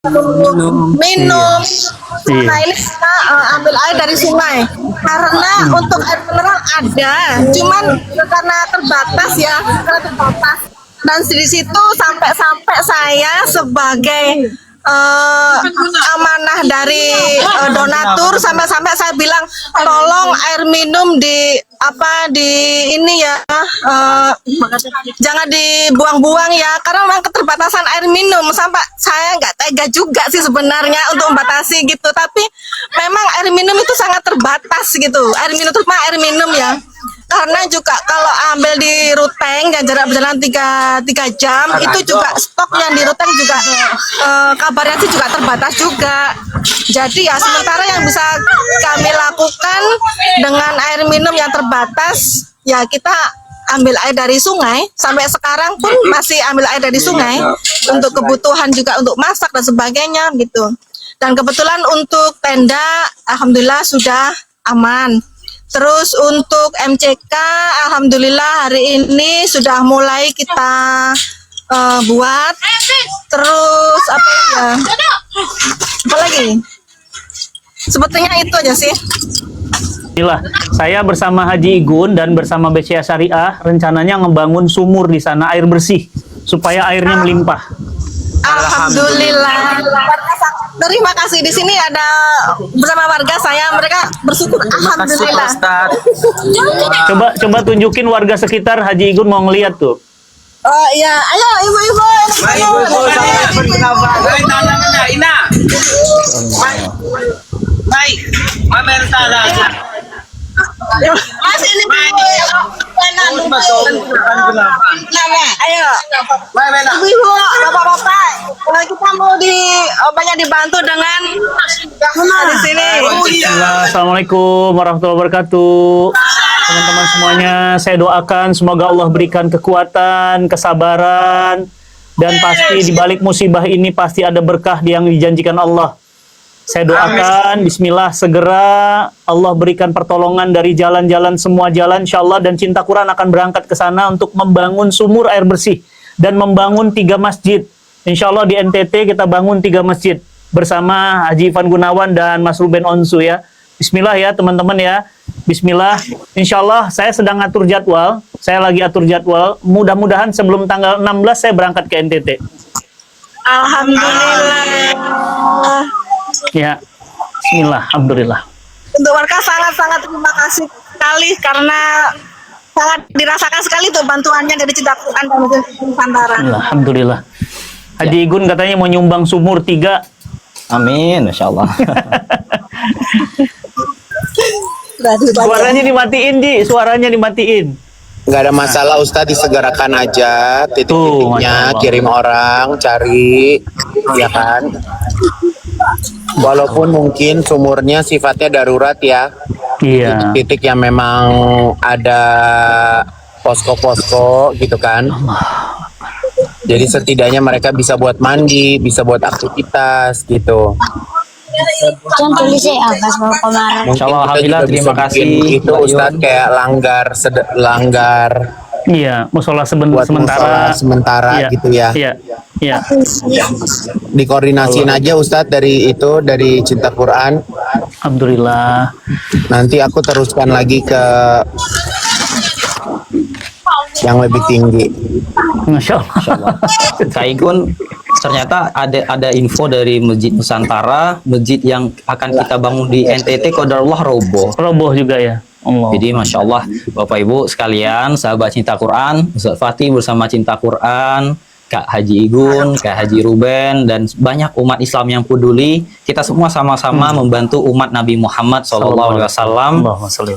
minum. Iya. Nah ini kita ambil air dari sungai karena untuk air mineral ada, cuman karena terbatas ya, karena terbatas. Dan di situ sampai saya sebagai amanah dari donatur, sampai-sampai saya bilang tolong air minum di ini ya, jangan dibuang-buang ya, karena memang keterbatasan air minum. Sampai saya nggak tega juga sih sebenarnya untuk membatasi gitu, tapi memang air minum itu sangat terbatas gitu, air minum, terutama air minum ya. Karena juga kalau ambil di ruteng yang jarak berjalan 3 jam itu juga stok yang di ruteng juga kabarnya sih juga terbatas juga. Jadi ya sementara yang bisa kami lakukan dengan air minum yang terbatas ya kita ambil air dari sungai. Sampai sekarang pun masih ambil air dari sungai untuk kebutuhan juga untuk masak dan sebagainya gitu. Dan kebetulan untuk tenda alhamdulillah sudah aman. Terus untuk MCK, alhamdulillah hari ini sudah mulai kita buat. Terus apa ya? Apa lagi? Sepertinya itu aja sih. Inilah, saya bersama Haji Igun dan bersama BCA Syariah rencananya ngebangun sumur di sana, air bersih supaya airnya melimpah. Alhamdulillah. Terima kasih, di sini ada bersama warga saya, mereka bersyukur alhamdulillah. Coba tunjukin warga sekitar, Haji Igun mau ngeliat tuh. Oh iya, ayo ibu-ibu. Mas ini ayo ibu-ibu, bapak-bapak, kita mau banyak dibantu dengan di sini. Assalamualaikum warahmatullahi wabarakatuh. Teman-teman semuanya, saya doakan semoga Allah berikan kekuatan, kesabaran, dan pasti di balik musibah ini pasti ada berkah yang dijanjikan Allah. Saya doakan, bismillah, segera Allah berikan pertolongan dari jalan-jalan, semua jalan, insya Allah, dan Cinta Quran akan berangkat ke sana untuk membangun sumur air bersih dan membangun 3 masjid. Insya Allah di NTT kita bangun 3 masjid bersama Haji Ivan Gunawan dan Mas Ruben Onsu ya. Bismillah ya teman-teman ya. Bismillah. Insya Allah saya sedang atur jadwal. Saya lagi atur jadwal. Mudah-mudahan sebelum tanggal 16 saya berangkat ke NTT. Alhamdulillah. Ya, bismillah, alhamdulillah. Untuk warga sangat-sangat terima kasih sekali karena sangat dirasakan sekali tuh bantuannya dari Cinta Quran dan Nusantara. Alhamdulillah. Haji Igun katanya mau nyumbang sumur 3. Amin, Masya Allah. Suaranya dimatiin, Ji. Suaranya dimatiin. Nggak ada masalah Ustadz, disegerakan aja titik-titiknya, kirim orang, cari, ya kan. Walaupun mungkin sumurnya sifatnya darurat ya, Iya. titik yang memang ada posko-posko gitu kan. Jadi setidaknya mereka bisa buat mandi, bisa buat aktivitas gitu. Mungkin Insya Allah, kita alhamdulillah, juga terima bisa kasih, bikin itu Pak Yun. Ustadz, kayak langgar Iya, musola buat sementara. musola sementara Iya. gitu ya. Iya. Iya. Dikoordinasiin aja Ustadz dari Cinta Quran. Alhamdulillah. Nanti aku teruskan lagi ke yang lebih tinggi. Masya Allah. Kak Igun, ternyata ada info dari Masjid Nusantara, masjid yang akan kita bangun di NTT, qadarullah roboh. Roboh juga ya. Allah. Jadi Masya Allah, Bapak Ibu sekalian, sahabat Cinta Quran, Ustaz Fatih bersama Cinta Quran, Kak Haji Igun, Kak Haji Ruben, dan banyak umat Islam yang peduli, kita semua sama-sama membantu umat Nabi Muhammad SAW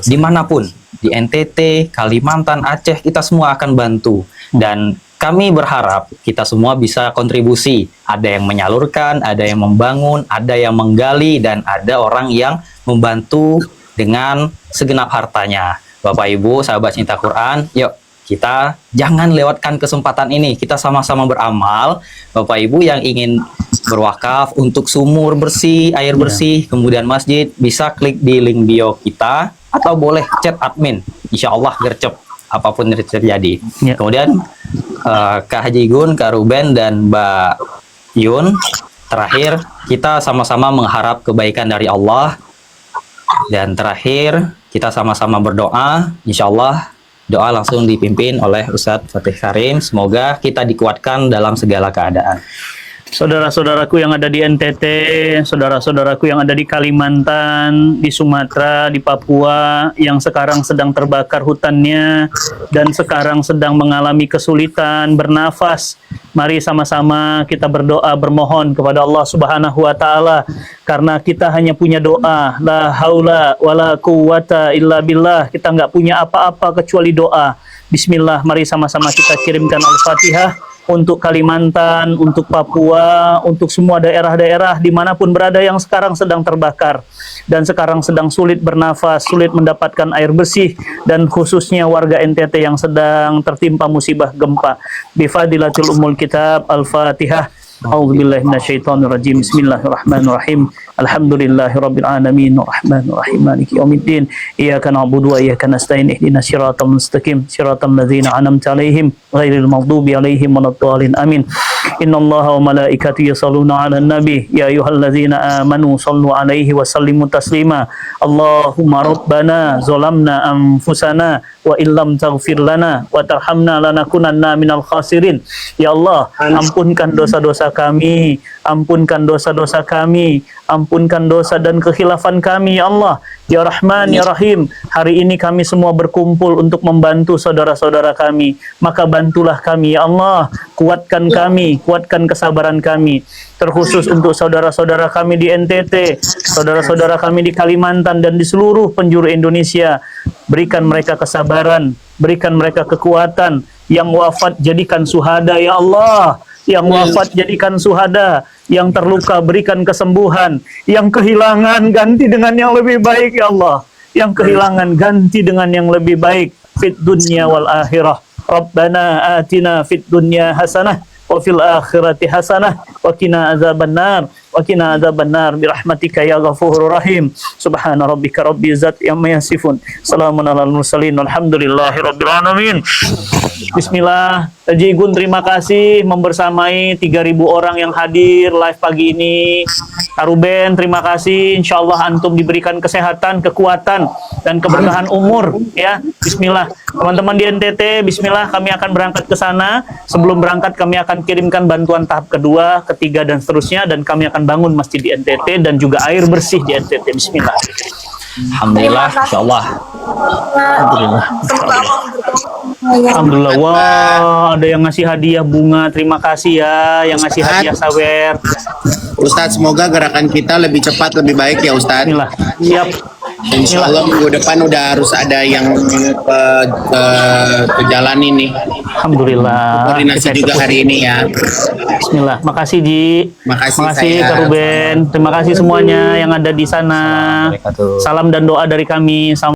dimanapun, di NTT, Kalimantan, Aceh, kita semua akan bantu. Dan kami berharap kita semua bisa kontribusi. Ada yang menyalurkan, ada yang membangun, ada yang menggali, dan ada orang yang membantu dengan segenap hartanya. Bapak Ibu, sahabat Cinta Quran, yuk kita jangan lewatkan kesempatan ini. Kita sama-sama beramal. Bapak Ibu yang ingin berwakaf untuk sumur bersih, air bersih, kemudian masjid, bisa klik di link bio kita atau boleh chat admin. Insya Allah gercep apapun yang terjadi. Kemudian Kak Haji Igun, Kak Ruben, dan Mbak Yun, terakhir, kita sama-sama mengharap kebaikan dari Allah. Dan terakhir, kita sama-sama berdoa. Insya Allah, doa langsung dipimpin oleh Ustadz Fatih Karim. Semoga kita dikuatkan dalam segala keadaan. Saudara-saudaraku yang ada di NTT, saudara-saudaraku yang ada di Kalimantan, di Sumatera, di Papua, yang sekarang sedang terbakar hutannya dan sekarang sedang mengalami kesulitan bernafas. Mari sama-sama kita berdoa, bermohon kepada Allah Subhanahu wa taala, karena kita hanya punya doa. La haula wala quwata illa billah. Kita nggak punya apa-apa kecuali doa. Bismillah, mari sama-sama kita kirimkan Al-Fatihah untuk Kalimantan, untuk Papua, untuk semua daerah-daerah dimanapun berada yang sekarang sedang terbakar dan sekarang sedang sulit bernafas, sulit mendapatkan air bersih, dan khususnya warga NTT yang sedang tertimpa musibah gempa. Bifadilatul Ummul Kitab, Al-Fatihah. A'udzubillahi minasyaitonirrajim. Bismillahirrahmanirrahim. Alhamdulillahirabbil alamin, arrahmanirrahim, maliki yaumiddin. Iyyaka na'budu wa iyyaka nasta'in. Ihdinas siratal mustaqim, siratal ladzina an'amta 'alaihim ghairil maghdubi 'alaihim waladdallin. Amin. Innallaha wa malaikatahu yusholluna 'alan nabi ya ayyuhalladzina amanu shallu 'alaihi wa sallimu taslima. Allahumma rabbana zalamna anfusana wa illam taghfir lana wa tarhamna lanakunanna minal khasirin. Ya Allah, ampunkan dosa-dosa kami, ampunkan dosa-dosa kami, ampunkan dosa dan kekhilafan kami, ya Allah. Ya Rahman, Ya Rahim, hari ini kami semua berkumpul untuk membantu saudara-saudara kami. Maka bantulah kami, ya Allah. Kuatkan kami, kuatkan kesabaran kami. Terkhusus untuk saudara-saudara kami di NTT, saudara-saudara kami di Kalimantan dan di seluruh penjuru Indonesia. Berikan mereka kesabaran, berikan mereka kekuatan. Yang wafat jadikan syuhada, ya Allah. Yang wafat jadikan syuhada, yang terluka berikan kesembuhan, yang kehilangan ganti dengan yang lebih baik, ya Allah. Yang kehilangan ganti dengan yang lebih baik, fit dunya wal akhirah. Rabbana atina fit dunya hasanah wa fil akhirati hasanah wa qina azabannar wa qina azabannar birahmatika ya ghafurur rahim. Subhana rabbika rabbil izzati amma yasifun, salamun alal mursalin, walhamdulillahi rabbil alamin. Bismillah. Haji Igun, terima kasih membersamai 3.000 orang yang hadir live pagi ini. Ruben, terima kasih. Insya Allah antum diberikan kesehatan, kekuatan, dan keberkahan umur. Ya, Bismillah. Teman-teman di NTT, Bismillah, kami akan berangkat ke sana. Sebelum berangkat, kami akan kirimkan bantuan tahap kedua, ketiga, dan seterusnya. Dan kami akan bangun masjid di NTT dan juga air bersih di NTT. Bismillah. Alhamdulillah, insya Allah. Alhamdulillah. Alhamdulillah. Wah, ada yang ngasih hadiah bunga. Terima kasih ya, yang ngasih hadiah sawer. Ustadz, semoga gerakan kita lebih cepat, lebih baik ya Ustadz. Bismillah. Siap. Insya Allah minggu depan udah harus ada yang ke jalan ini. Alhamdulillah. Koordinasi Kita juga eksekusi. hari ini ya. Bismillah. Makasih Ji. Makasih, Makasih sayang. Kak Ruben. Terima kasih semuanya yang ada di sana. Assalamualaikum. Salam dan doa dari kami.